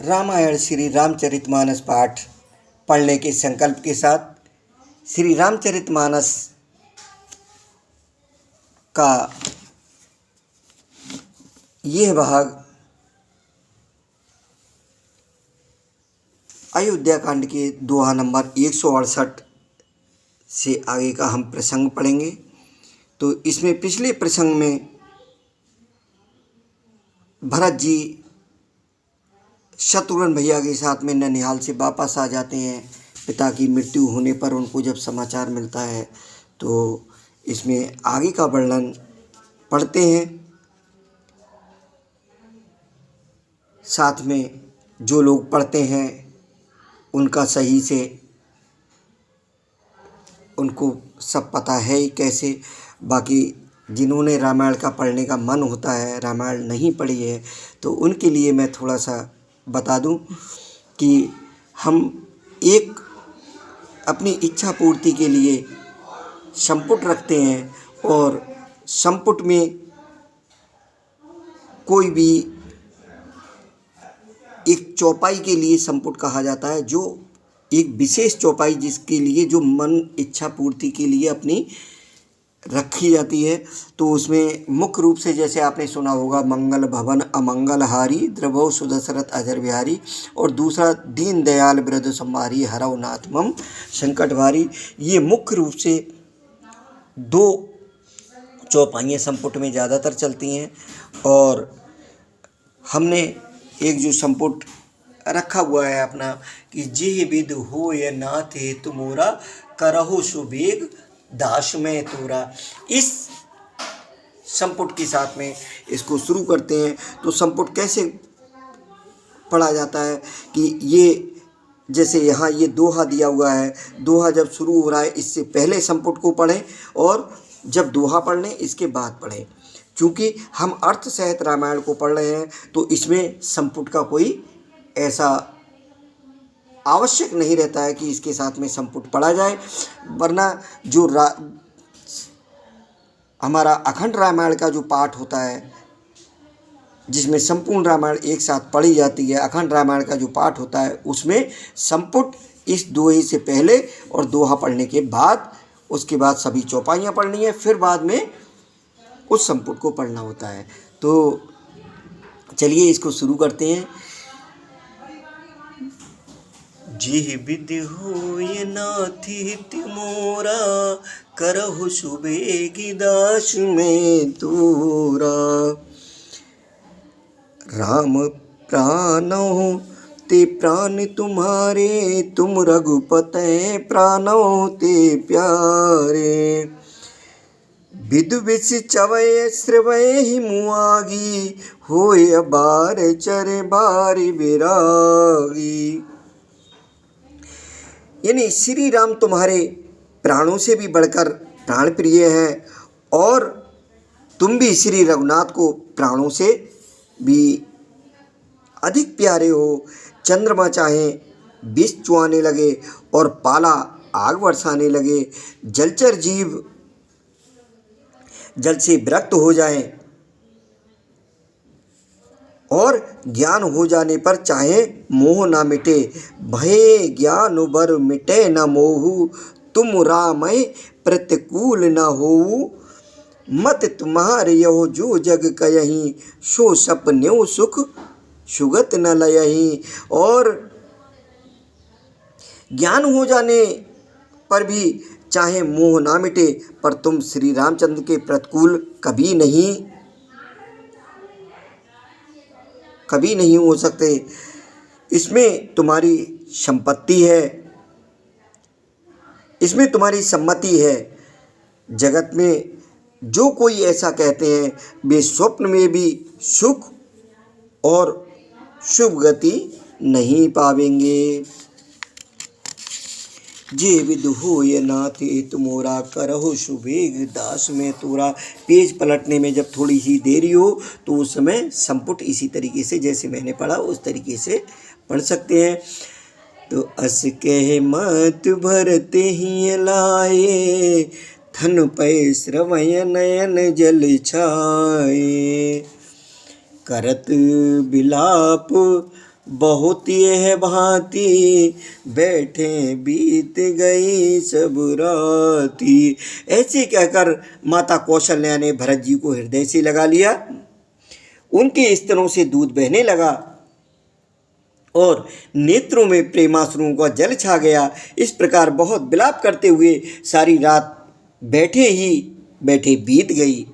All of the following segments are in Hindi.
रामायण श्री रामचरितमानस पाठ पढ़ने के संकल्प के साथ श्री रामचरितमानस का यह भाग अयोध्या कांड के दोहा नंबर 168 से आगे का हम प्रसंग पढ़ेंगे। तो इसमें पिछले प्रसंग में भरत जी शत्रुघ्न भैया के साथ में ननिहाल से वापस आ जाते हैं। पिता की मृत्यु होने पर उनको जब समाचार मिलता है तो इसमें आगे का वर्णन पढ़ते हैं। साथ में जो लोग पढ़ते हैं उनका सही से उनको सब पता है ही कैसे। बाकी जिन्होंने रामायण का पढ़ने का मन होता है, रामायण नहीं पढ़ी है, तो उनके लिए मैं थोड़ा सा बता दूं कि हम एक अपनी इच्छा पूर्ति के लिए संपुट रखते हैं और संपुट में कोई भी एक चौपाई के लिए संपुट कहा जाता है, जो एक विशेष चौपाई जिसके लिए जो मन इच्छा पूर्ति के लिए अपनी रखी जाती है। तो उसमें मुख्य रूप से जैसे आपने सुना होगा मंगल भवन अमंगल हारी द्रवो सुदशरथ अजर बिहारी, और दूसरा दीन दयाल वृद्ध संभारी हरव नाथ मम संकट भारी। ये मुख्य रूप से दो चौपाइयाँ संपुट में ज़्यादातर चलती हैं। और हमने एक जो संपुट रखा हुआ है अपना कि जे विद हो या नाथ हे तुमोरा करहो सुबेग दास में तोरा, इस संपुट के साथ में इसको शुरू करते हैं। तो संपुट कैसे पढ़ा जाता है कि ये जैसे यहाँ ये दोहा दिया हुआ है, दोहा जब शुरू हो रहा है इससे पहले संपुट को पढ़ें और जब दोहा पढ़ लें इसके बाद पढ़ें। चूँकि हम अर्थ सहित रामायण को पढ़ रहे हैं तो इसमें संपुट का कोई ऐसा आवश्यक नहीं रहता है कि इसके साथ में संपुट पढ़ा जाए, वरना जो हमारा अखंड रामायण का जो पाठ होता है जिसमें संपूर्ण रामायण एक साथ पढ़ी जाती है, अखंड रामायण का जो पाठ होता है उसमें संपुट इस दोहे से पहले और दोहा पढ़ने के बाद, उसके बाद सभी चौपाइयाँ पढ़नी है, फिर बाद में उस संपुट को पढ़ना होता है। तो चलिए इसको शुरू करते हैं। जे विद होय नाथि तिमोरा करहु सुबेगी दास में तोरा, राम प्राणो ते प्राण तुम्हारे तुम रघुपते प्राणो ते प्यारे, विदु विष चवय श्रवय ही मुआगी होय बार चर बारी विरागी। यानी श्री राम तुम्हारे प्राणों से भी बढ़कर प्राण प्रिय हैं और तुम भी श्री रघुनाथ को प्राणों से भी अधिक प्यारे हो। चंद्रमा चाहे विष चुआने लगे और पाला आग बरसाने लगे, जलचर जीव जल से विरक्त हो जाएं और ज्ञान हो जाने पर चाहे मोह ना मिटे, भय ज्ञान बर मिटे न मोहु, तुम रामय प्रतिकूल न होऊ, मत तुम्हारे यहो जो जग कयहि, सो सपन्यो सुख सुगत न लयहि। और ज्ञान हो जाने पर भी चाहे मोह ना मिटे, पर तुम श्री रामचंद्र के प्रतिकूल कभी नहीं हो सकते। इसमें तुम्हारी संपत्ति है, इसमें तुम्हारी सम्मति है। जगत में जो कोई ऐसा कहते हैं वे स्वप्न में भी सुख और शुभ गति नहीं पावेंगे। जे विद होय नाथ तुमोरा करहो सुबेग दास में तोरा। पेज पलटने में जब थोड़ी सी देरी हो तो उस समय संपुट इसी तरीके से जैसे मैंने पढ़ा उस तरीके से पढ़ सकते हैं। तो अस कह मत भरते ही लाए, थन पै श्रवय नयन जल छाए, करत बिलाप बहुत यह भांति बैठे बीत गई सब राती। ऐसे कहकर माता कौशल्या ने भरत जी को हृदय से लगा लिया। उनके स्तनों से दूध बहने लगा और नेत्रों में प्रेमाश्रुओं का जल छा गया। इस प्रकार बहुत विलाप करते हुए सारी रात बैठे ही बैठे बीत गई।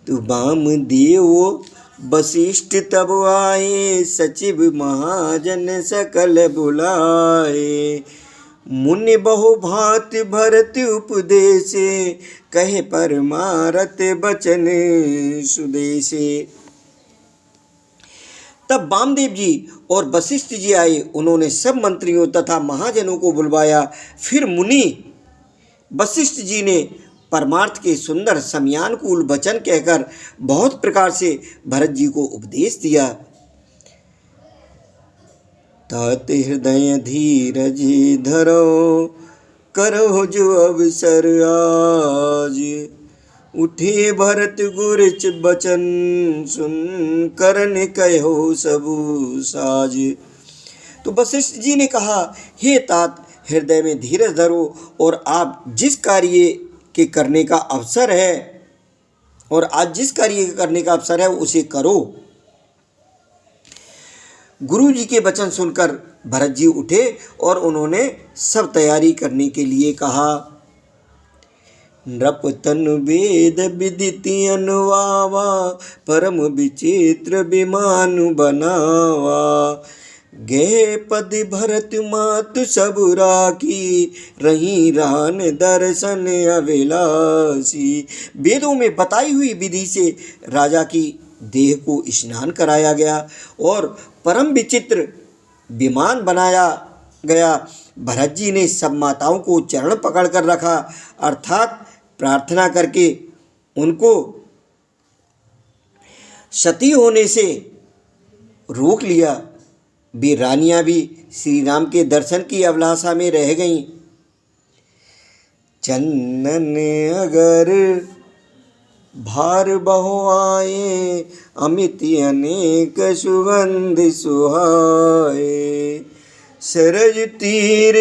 तो वामदेव वशिष्ठ तब आए, सचिव महाजन सकल बुलाए। मुनि बहु भांति भरत उपदेशे, कहे परमारथ बचन सुदेशे। तब वामदेव जी और वशिष्ठ जी आए। उन्होंने सब मंत्रियों तथा महाजनों को बुलवाया। फिर मुनि वशिष्ठ जी ने परमार्थ के सुंदर समयानुकूल वचन कहकर बहुत प्रकार से भरत जी को उपदेश दिया। तात हृदय धीरज धरो, करो जो अवसर आज। उठे भरत गुरच बचन, सुन करन कहो सबु साज। तो वशिष्ठ जी ने कहा, हे तात, हृदय में धीरज धरो और आप जिस कार्य के करने का अवसर है और आज जिस कार्य करने का अवसर है उसे करो। गुरु जी के वचन सुनकर भरत जी उठे और उन्होंने सब तैयारी करने के लिए कहा। नृप तनु वेद विदिति अनुवावा, परम विचित्र विमान बनावा। गे पद भरत मात सब राखी, रही रान दर्शन अभिलाषी। वेदों में बताई हुई विधि से राजा की देह को स्नान कराया गया और परम विचित्र विमान बनाया गया। भरत जी ने सब माताओं को चरण पकड़ कर रखा, अर्थात प्रार्थना करके उनको सती होने से रोक लिया। वे रानियां भी श्री राम के दर्शन की अभिलाषा में रह गईं। चंदन अगर भार बहु आए, अमित अनेक सुगंध सुहाए। सरज तीर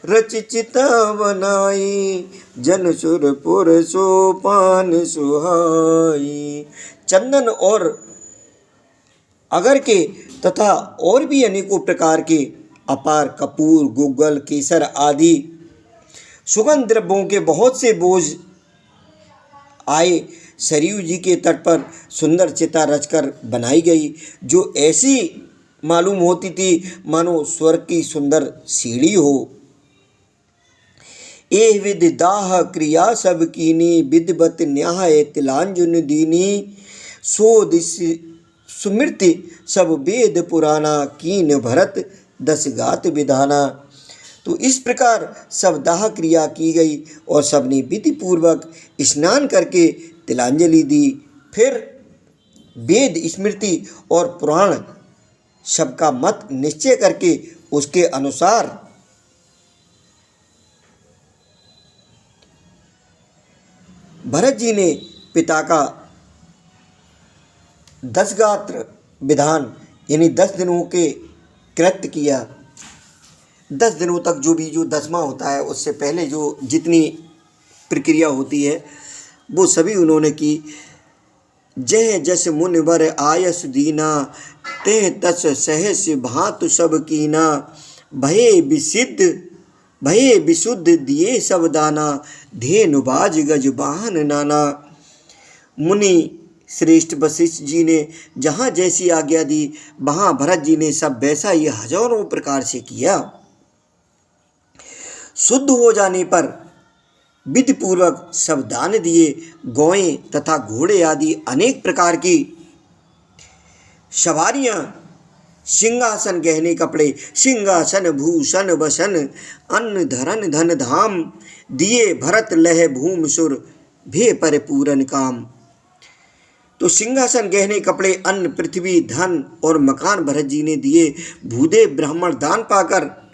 रच चिता बनाई, जन सुरपुर सोपान सुहाई। चंदन और अगर के तथा और भी अनेकों प्रकार के अपार कपूर, गुग्गल, केसर आदि सुगंध द्रव्यों के बहुत से बोझ आए। सरयू जी के तट पर सुंदर चिता रचकर बनाई गई, जो ऐसी मालूम होती थी मानो स्वर्ग की सुंदर सीढ़ी हो। ए विद दाह क्रिया सब कीनी, विदवत न्याय तिलांजन दीनी। सो दिस सुमृति सब वेद पुराना, कीन भरत दस गात विधाना। तो इस प्रकार सब दाह क्रिया की गई और सबने विधि पूर्वक स्नान करके तिलांजलि दी। फिर वेद, स्मृति और पुराण सबका मत निश्चय करके उसके अनुसार भरत जी ने पिता का 10 गात्र विधान यानी 10 दिनों के कृत्य किया। 10 दिनों तक जो 10वां होता है उससे पहले जो जितनी प्रक्रिया होती है वो सभी उन्होंने की। जय जस मुनि वर आयस दीना, ते तस सहस भांत सब कीना। भये विशुद्ध दिए सब दाना, धेनु बाज गज वाहन नाना। मुनि श्रेष्ठ वशिष्ठ जी ने जहाँ जैसी आज्ञा दी वहाँ भरत जी ने सब वैसा ही हजारों प्रकार से किया। शुद्ध हो जाने पर विधि पूर्वक सब दान दिए। गौएं तथा घोड़े आदि अनेक प्रकार की सवारियां, सिंहासन, गहने कपड़े, सिंहासन भूषण वसन, अन्न धरन धन धाम। दिए भरत लह भूम सुर, भे पर पूरन काम। तो सिंहासन, गहने कपड़े, अन्न, पृथ्वी, धन और मकान भरत जी ने दिए। भूदेव ब्राह्मण दान पाकर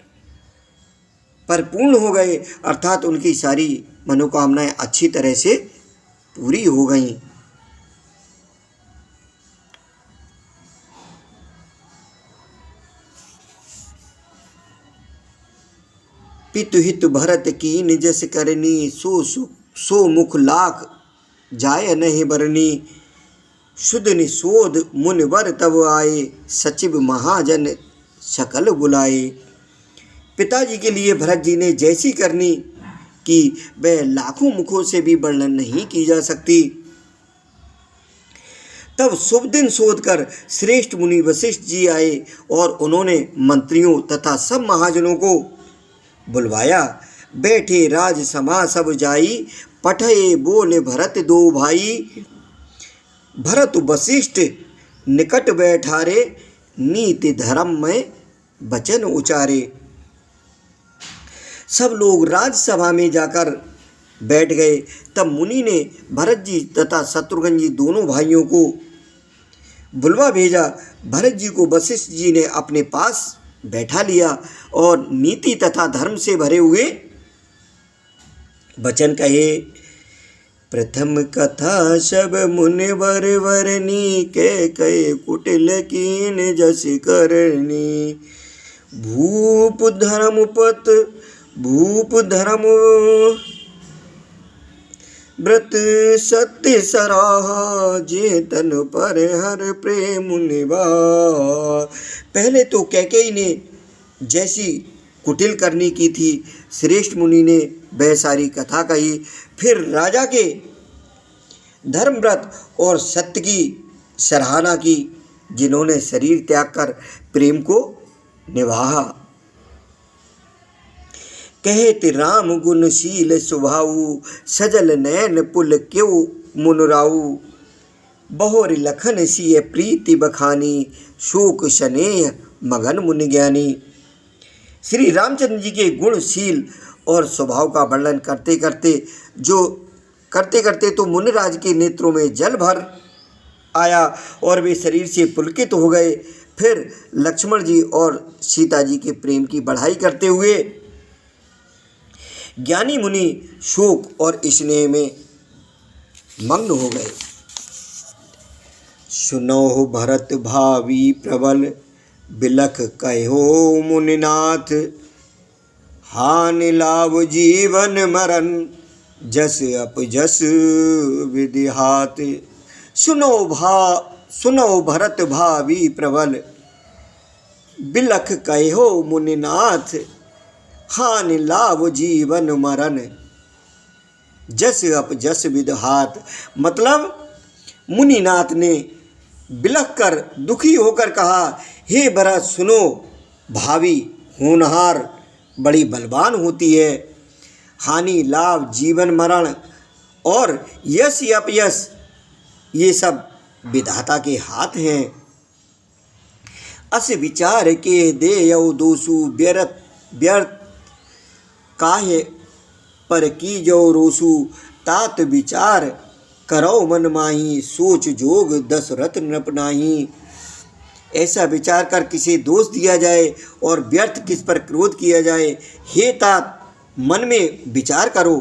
परिपूर्ण हो गए, अर्थात उनकी सारी मनोकामनाएं अच्छी तरह से पूरी हो गईं। पितुहित भरत कीन जस करनी, सो मुख लाख जाय नहीं बरनी। शुद्ध निशोध मुनिवर तब आए, सचिव महाजन सकल बुलाए। पिताजी के लिए भरत जी ने जैसी करनी कि वह लाखों मुखों से भी वर्णन नहीं की जा सकती। तब शुभ दिन शोध कर श्रेष्ठ मुनि वशिष्ठ जी आए और उन्होंने मंत्रियों तथा सब महाजनों को बुलवाया। बैठे राज सभा सब जाई, पठये बोले भरत दो भाई। भरत वशिष्ठ निकट बैठारे, नीति धर्म में वचन उचारे। सब लोग राजसभा में जाकर बैठ गए। तब मुनि ने भरत जी तथा शत्रुघ्न जी दोनों भाइयों को बुलवा भेजा। भरत जी को वशिष्ठ जी ने अपने पास बैठा लिया और नीति तथा धर्म से भरे हुए वचन कहे। प्रथम कथा सब मुनिवर वरनी, कह कुटिल कीन जस करनी। भूप धर्म व्रत सत्य सराहा, जे तन पर हर प्रेम निभा। पहले तो कैकेयी ने जैसी कुटिल करनी की थी, श्रेष्ठ मुनि ने वह सारी कथा कही। फिर राजा के धर्मव्रत और सत्य की सराहना की, जिन्होंने शरीर त्याग कर प्रेम को निभाया। कहत राम गुणशील स्वभाऊ, सजल नयन पुल क्यों मुनराऊ। बहुर लखन सिय प्रीति बखानी, शोक स्नेह मगन मुनि ज्ञानी। श्री रामचंद्र जी के गुणशील और स्वभाव का वर्णन करते करते तो मुनिराज के नेत्रों में जल भर आया और वे शरीर से पुलकित हो गए। फिर लक्ष्मण जी और सीता जी के प्रेम की बढ़ाई करते हुए ज्ञानी मुनि शोक और स्नेह में मग्न हो गए। सुनो भरत भावी प्रबल, बिलख कहो मुनिनाथ। हानि लाभ जीवन मरण, जस अपजस विधि हाथ। सुनो भरत भावी प्रबल, बिलख कहो मुनिनाथ। हानि लाभ जीवन मरण, जस अपजस विधि हाथ। मतलब मुनिनाथ ने बिलख कर दुखी होकर कहा, हे भरत सुनो, भावी होनहार बड़ी बलवान होती है। हानि लाभ जीवन मरण और यश अपयश ये सब विधाता के हाथ हैं। अस विचार के देयौ दोषु, व्यर्थ काहे पर की जो रोसु। तात विचार करो मन माही, सोच जोग दशरथ नृप नाही। ऐसा विचार कर किसे दोष दिया जाए और व्यर्थ किस पर क्रोध किया जाए। हे तात, मन में विचार करो।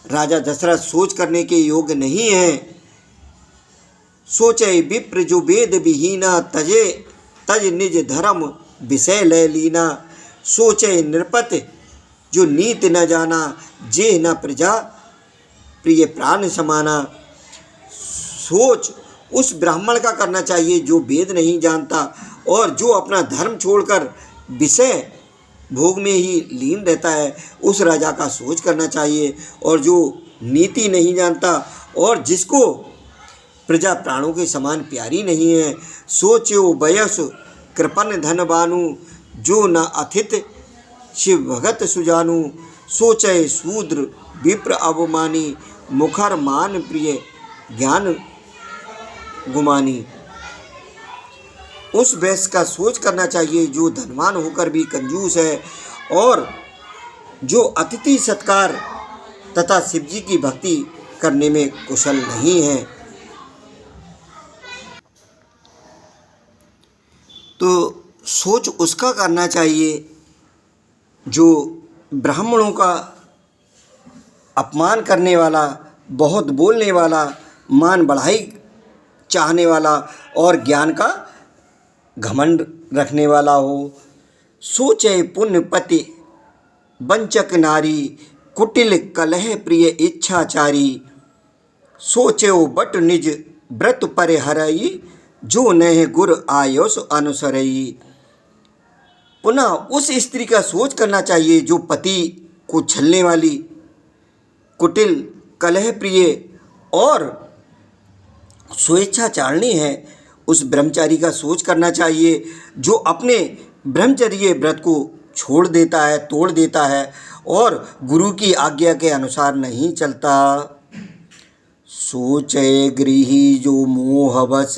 राजा दशरथ सोच करने के योग्य नहीं है। सोचे विप्र जो वेद विहीना, तज निज धर्म विषय लय लीना। सोचे नृपत जो नीति न जाना, जे न प्रजा प्रिय प्राण समाना। सोच उस ब्राह्मण का करना चाहिए जो वेद नहीं जानता और जो अपना धर्म छोड़कर विषय भोग में ही लीन रहता है। उस राजा का सोच करना चाहिए। और जो नीति नहीं जानता और जिसको प्रजा प्राणों के समान प्यारी नहीं है। सोचो बयस कृपन धनवानु, जो न अथित शिव भगत सुजानु। सोचय शूद्र विप्र अवमानी, मुखर मान प्रिय ज्ञान गुमानी। उस वैश्य का सोच करना चाहिए जो धनवान होकर भी कंजूस है और जो अतिथि सत्कार तथा शिवजी की भक्ति करने में कुशल नहीं है। तो सोच उसका करना चाहिए जो ब्राह्मणों का अपमान करने वाला, बहुत बोलने वाला, मान बढ़ाई चाहने वाला और ज्ञान का घमंड रखने वाला हो। सोचे पुण्य पति वंचक नारी, कुटिल कलह प्रिय इच्छाचारी, सोचो बट निज व्रत पर हरई, जो नह गुर आयुष अनुसरई। पुनः उस स्त्री का सोच करना चाहिए जो पति को छलने वाली, कुटिल, कलह प्रिय और स्वेच्छाचारिणी है। उस ब्रह्मचारी का सोच करना चाहिए जो अपने ब्रह्मचर्य व्रत को छोड़ देता है, तोड़ देता है और गुरु की आज्ञा के अनुसार नहीं चलता। सोचे गृही जो मोहवश,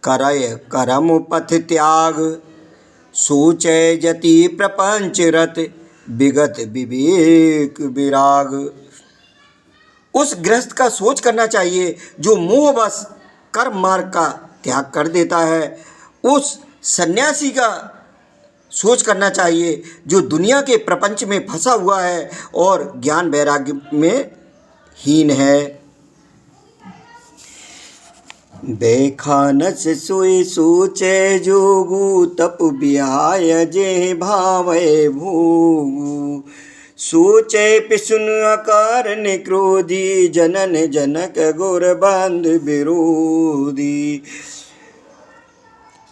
करय करम पथ त्याग, सोचे जति प्रपंच रत, विगत विवेक विराग। उस गृहस्थ का सोच करना चाहिए जो मोहवश कर्म मार्ग का त्याग कर देता है। उस सन्यासी का सोच करना चाहिए जो दुनिया के प्रपंच में फंसा हुआ है और ज्ञान वैराग्य में हीन है। बेखानस सोए सोचे जोगु, तप बिहाय जे भावे भोगु, सोचे पिसुन अकारन क्रोधी, जनन जनक गुर बंध विरोधी।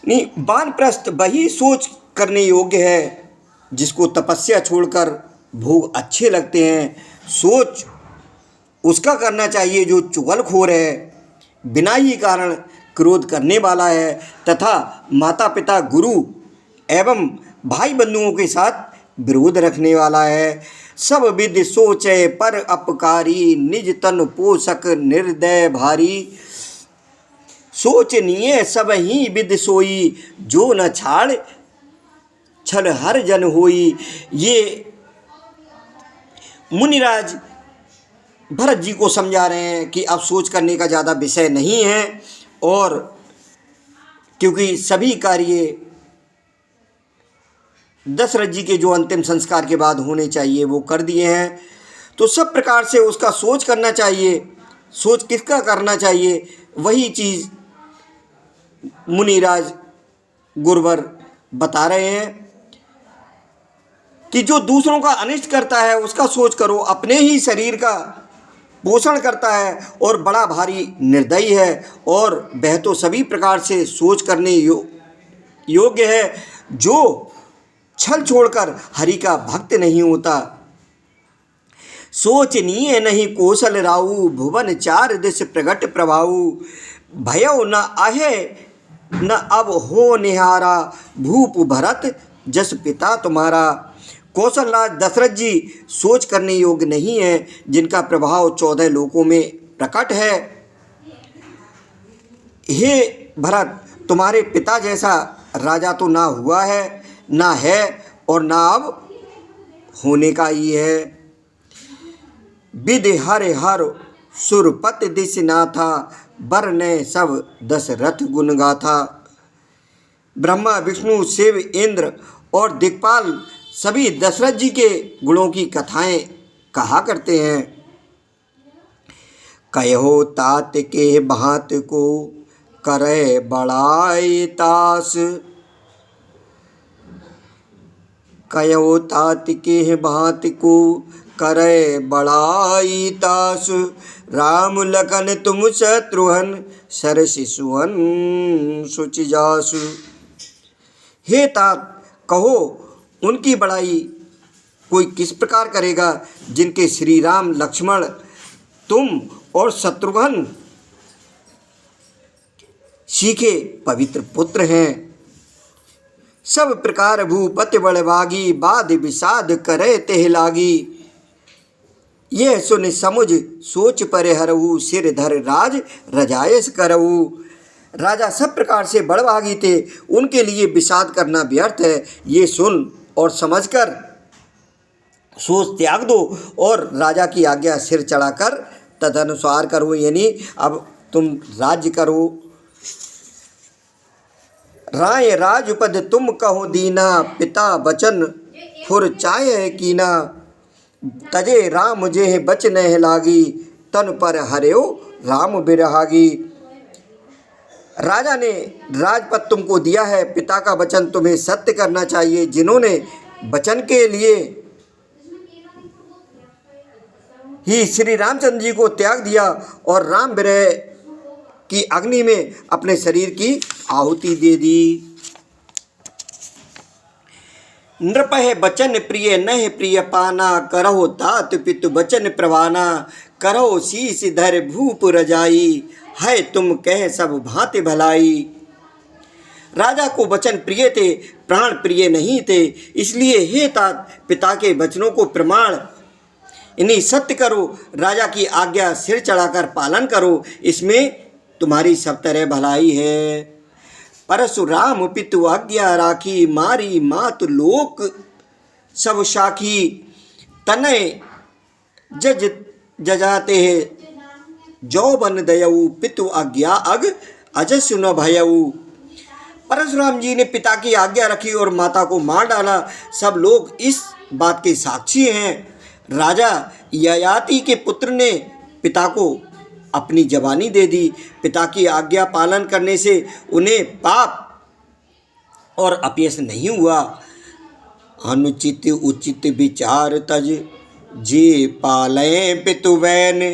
नहीं, वानप्रस्थ वही सोच करने योग्य है जिसको तपस्या छोड़कर भोग अच्छे लगते हैं। सोच उसका करना चाहिए जो चुगलखोर है, बिना ही कारण क्रोध करने वाला है तथा माता पिता, गुरु एवं भाई बंधुओं के साथ विरोध रखने वाला है। सब विधि सोचे पर अपकारी, निज तन पोषक निर्दय भारी, सोचनीय सब ही विधि सोई, जो न छाड़ छल हर जन होई। ये मुनिराज भरत जी को समझा रहे हैं कि अब सोच करने का ज़्यादा विषय नहीं है और क्योंकि सभी कार्य दशरथ जी के जो अंतिम संस्कार के बाद होने चाहिए वो कर दिए हैं, तो सब प्रकार से उसका सोच करना चाहिए। सोच किसका करना चाहिए, वही चीज़ मुनिराज गुरुवर बता रहे हैं कि जो दूसरों का अनिष्ट करता है उसका सोच करो, अपने ही शरीर का पोषण करता है और बड़ा भारी निर्दयी है और वह तो सभी प्रकार से सोच करने योग्य है जो छल छोड़कर हरि का भक्त नहीं होता। सोचनीय नहीं कौशल राऊ, भुवन चार दिश प्रगट प्रभाऊ, भयो न आहे न अब हो निहारा, भूप भरत जस पिता तुम्हारा। कौशलराज दशरथ जी सोच करने योग्य नहीं है जिनका प्रभाव 14 लोकों में प्रकट है। हे भरत, तुम्हारे पिता जैसा राजा तो ना हुआ है, ना है और ना अब होने का ही है। विधि हर हर सुरपत दिश ना था, बरने सब दशरथ गुण गाथा। ब्रह्मा, विष्णु, शिव, इंद्र और दिक्पाल सभी दशरथ जी के गुणों की कथाएं कहा करते हैं। कहो तात के भांत को, करे बड़ाई तास, कहो तात के भांत को, करे बड़ाई तास, राम लखन तुम शत्रुघ्न, सरस सुवन सुचि जासु। हे तात, कहो उनकी बड़ाई कोई किस प्रकार करेगा जिनके श्री राम, लक्ष्मण, तुम और शत्रुघ्न सीखे पवित्र पुत्र हैं। सब प्रकार भूपति बड़भागी, बाध विषाद करे तेह लागी। यह सुन समुझ सोच परे हरऊ, सिर धर राज रजायस करऊ। राजा सब प्रकार से बड़भागी थे, उनके लिए विषाद करना व्यर्थ है। ये सुन और समझकर सोच त्याग दो और राजा की आज्ञा सिर चढ़ाकर तदनुसार करो, यानी अब तुम राज्य करो। राय राजपद तुम कहो दीना, पिता बचन फुर चाहे कीना। तजे राम जेह बच नह लागी, तन पर हर्यो राम बिरहागी। राजा ने राजपद तुमको दिया है, पिता का वचन तुम्हें सत्य करना चाहिए। जिन्होंने वचन के लिए ही श्री रामचंद्र जी को त्याग दिया और राम विरह की अग्नि में अपने शरीर की आहुति दे दी। नृप है बचन प्रिय न है प्रिय पाना, करहो तात पितु बचन प्रवाना, करहो शीश धर भूप रजाई, है तुम कह सब भांति भलाई। राजा को वचन प्रिय थे, प्राण प्रिय नहीं थे, इसलिए हे तात पिता के वचनों को प्रमाण इन्हीं सत्य करो, राजा की आज्ञा सिर चढ़ाकर पालन करो, इसमें तुम्हारी सब तरह भलाई है। परशुराम पितु आज्ञा राखी, मारी मात लोक सब साखी, तनय जज जजाते हैं जो बन दयऊ, पितु आज्ञा अग अजसु न भयऊ। परशुराम जी ने पिता की आज्ञा रखी और माता को मार डाला, सब लोग इस बात के साक्षी हैं। राजा ययाति के पुत्र ने पिता को अपनी जवानी दे दी, पिता की आज्ञा पालन करने से उन्हें पाप और अपयश नहीं हुआ। अनुचित उचित विचार तज, जे पालें पितु वैन,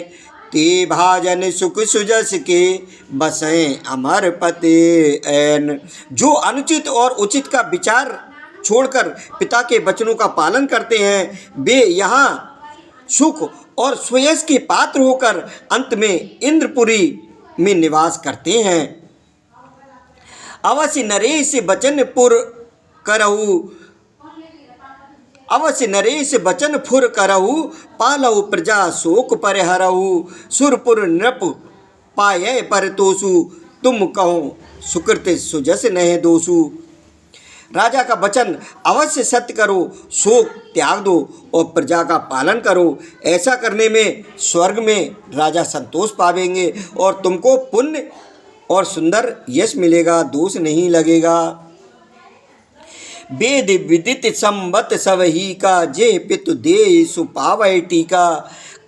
ते भाजन सुख सुजस के, बसें अमर पते ऐन। जो अनुचित और उचित का विचार छोड़कर पिता के वचनों का पालन करते हैं, वे यहाँ सुख और श्रेयस के पात्र होकर अंत में इंद्रपुरी में निवास करते हैं। अवश्य नरेश बचन पुर करहु, अवश्य नरेश बचन फुर करहु, पालहु प्रजा शोक परिहरहु, सुरपुर नृप पाये परतोषु, तुम कहो सुकृत सुजस नह दोषु। राजा का वचन अवश्य सत्य करो, शोक त्याग दो और प्रजा का पालन करो। ऐसा करने में स्वर्ग में राजा संतोष पावेंगे और तुमको पुण्य और सुंदर यश मिलेगा, दोष नहीं लगेगा। वेद विदित संबत सब ही का, जे पितु दे सुपावै टीका,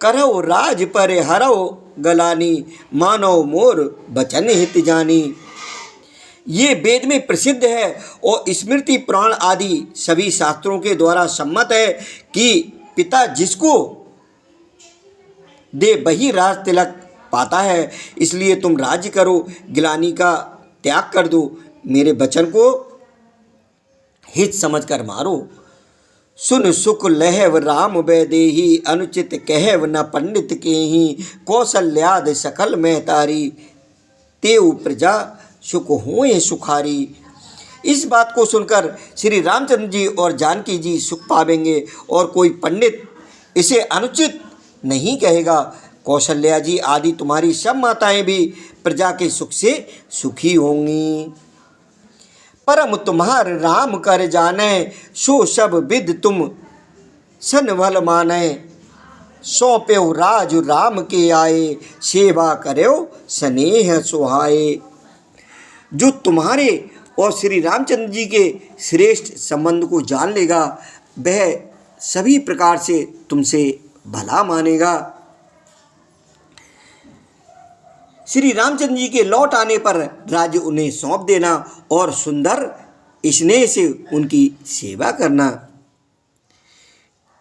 करौ राज पर हरौ गलानी, मानव मोर बचन हित जानी। ये वेद में प्रसिद्ध है और स्मृति पुराण आदि सभी शास्त्रों के द्वारा सम्मत है कि पिता जिसको दे वही राज तिलक पाता है। इसलिए तुम राज्य करो, गिलानी का त्याग कर दो, मेरे वचन को हित समझकर मारो। सुन सुख लहव राम वैदेही, अनुचित कहव न पंडित केहि, कौशल्याद सकल महतारी, तेउ प्रजा सुख होए सुखारी। इस बात को सुनकर श्री रामचंद्र जी और जानकी जी सुख पावेंगे और कोई पंडित इसे अनुचित नहीं कहेगा। कौशल्या जी आदि तुम्हारी सब माताएं भी प्रजा के सुख से सुखी होंगी। परम तुम्हार राम कर जाने, सो सब विद तुम सनवल माने, सौंप्यो राज राम के आए, सेवा करो स्नेह सुहाए। जो तुम्हारे और श्री रामचंद्र जी के श्रेष्ठ संबंध को जान लेगा, वह सभी प्रकार से तुमसे भला मानेगा। श्री रामचंद्र जी के लौट आने पर राज्य उन्हें सौंप देना और सुंदर स्नेह से उनकी सेवा करना।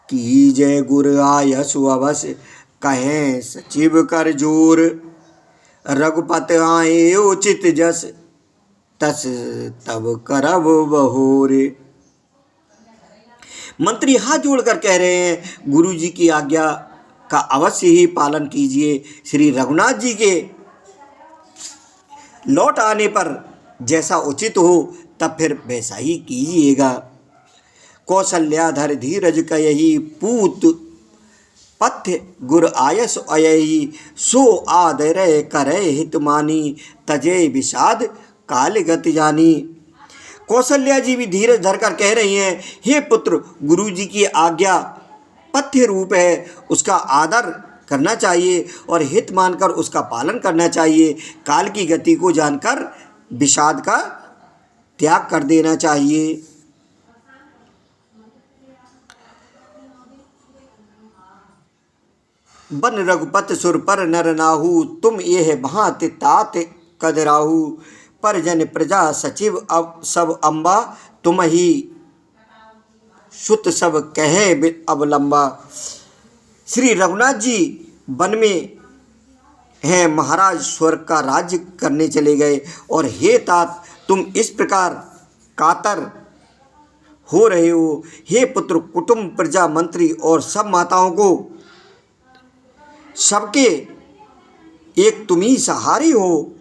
की जय गुर आयसु अवस, कहें सचिव कर जोर, रघुपत आए उचित जस, तस तब करब बहोरे। मंत्री हाथ जोड़कर कह रहे हैं, गुरु जी की आज्ञा का अवश्य ही पालन कीजिए। श्री रघुनाथ जी के लौट आने पर जैसा उचित हो तब फिर वैसा ही कीजिएगा। कौशल्याधर धीरज कयहि, पूत पथ्य गुर आयस अयहि, सो आदर करे हित मानी, तजय विषाद काल गति जानी। कौशल्या जी भी धीरज धरकर कह रही हैं, हे पुत्र, गुरु जी की आज्ञा पथ्य रूप है, उसका आदर करना चाहिए और हित मानकर उसका पालन करना चाहिए। काल की गति को जानकर विषाद का त्याग कर देना चाहिए। बन रघुपत सुर पर नर नाहू, तुम यह भांति तात कदराहू, परजन प्रजा सचिव अब सब अम्बा, तुम ही सुत सब कहे अवलंबा। श्री रघुनाथ जी वन में हैं, महाराज स्वर्ग का राज्य करने चले गए। और हे तात, तुम इस प्रकार कातर हो रहे हो। हे पुत्र, कुटुंब, प्रजा, मंत्री और सब माताओं को सबके एक तुम ही सहारी हो।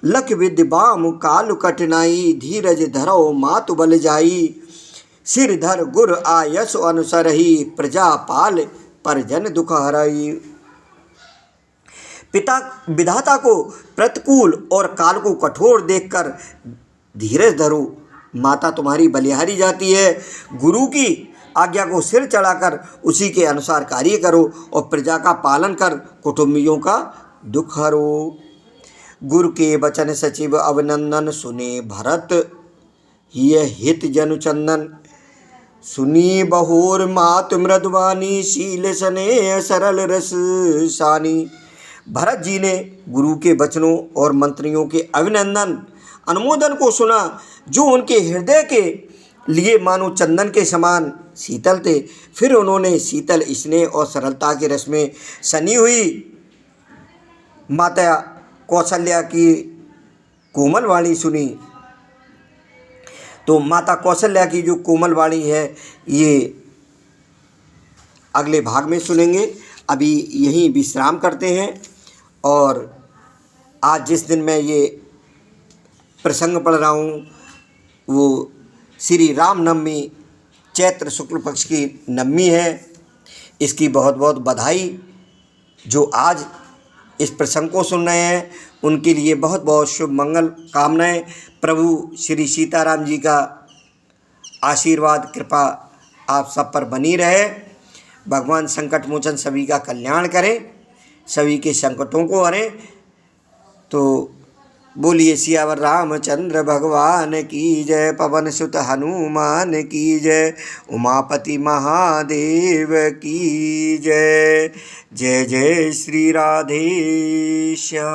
लख विद्य बाम काल कठिनाई, धीरज धरो मातु बल जाई। सिर धर गुर आयस अनुसरही, प्रजा पाल परिजन दुख हरई। पिता विधाता को प्रतिकूल और काल को कठोर देखकर धीरज धरो, माता तुम्हारी बलिहारी जाती है। गुरु की आज्ञा को सिर चढ़ाकर उसी के अनुसार कार्य करो और प्रजा का पालन कर कुटुंबियों का दुख हरो। गुरु के वचन सचिव अभिनंदन, सुने भरत यह हित जनु चंदन। सुनी बहोर मात मृदवानी, शील स्नेह सरल रस सानी। भरत जी ने गुरु के वचनों और मंत्रियों के अभिनंदन अनुमोदन को सुना, जो उनके हृदय के लिए मानो चंदन के समान शीतल थे। फिर उन्होंने शीतल स्नेह और सरलता के रस में सनी हुई माता कौशल्या की कोमल वाणी सुनी। तो माता कौशल्या की जो कोमल वाणी है, ये अगले भाग में सुनेंगे। अभी यहीं विश्राम करते हैं। और आज जिस दिन मैं ये प्रसंग पढ़ रहा हूँ वो श्री राम नवमी चैत्र शुक्ल पक्ष की नवमी है। इसकी बहुत बहुत बधाई। जो आज इस प्रसंग को सुन रहे हैं उनके लिए बहुत बहुत शुभ मंगल कामनाएं। प्रभु श्री सीताराम जी का आशीर्वाद कृपा आप सब पर बनी रहे। भगवान संकट मोचन सभी का कल्याण करें, सभी के संकटों को हरें। तो बोलिए सियावर रामचंद्र भगवान की जय, पवन सुत हनुमान की जय, उमापति महादेव की जय। जय जय श्री राधे श्याम।